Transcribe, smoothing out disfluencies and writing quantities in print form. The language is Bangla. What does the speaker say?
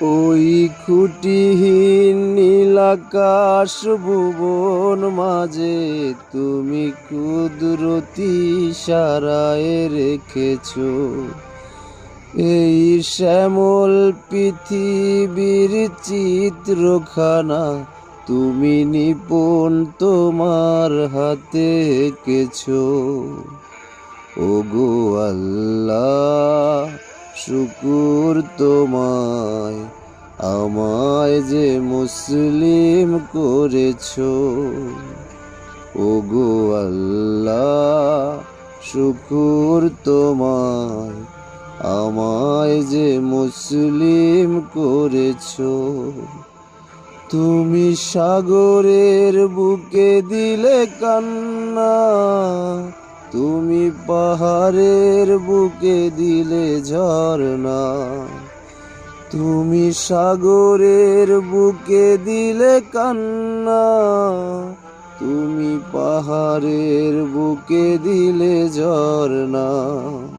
ওই খুঁটিহীন নীলাকাশ ভুবন মাঝে তুমি কুদরতি ইশারায় রেখেছো এই শ্যামল পৃথিবীর চিত্রখানা। তুমি নিপুণ তোমার হাতে এঁকেছো। ওগো আল্লাহ, শুকুর তোমায়, আমায় যে মুসলিম করেছো। ওগো আল্লাহ, শুকুর তোমায়, আমায় যে মুসলিম করেছো। তুমি সাগরের বুকে দিলে কান্না, তুমি পাহাড়ের বুকে দিলে ঝরনা। তুমি সাগরের বুকে দিলে কান্না, তুমি পাহাড়ের বুকে দিলে ঝরনা।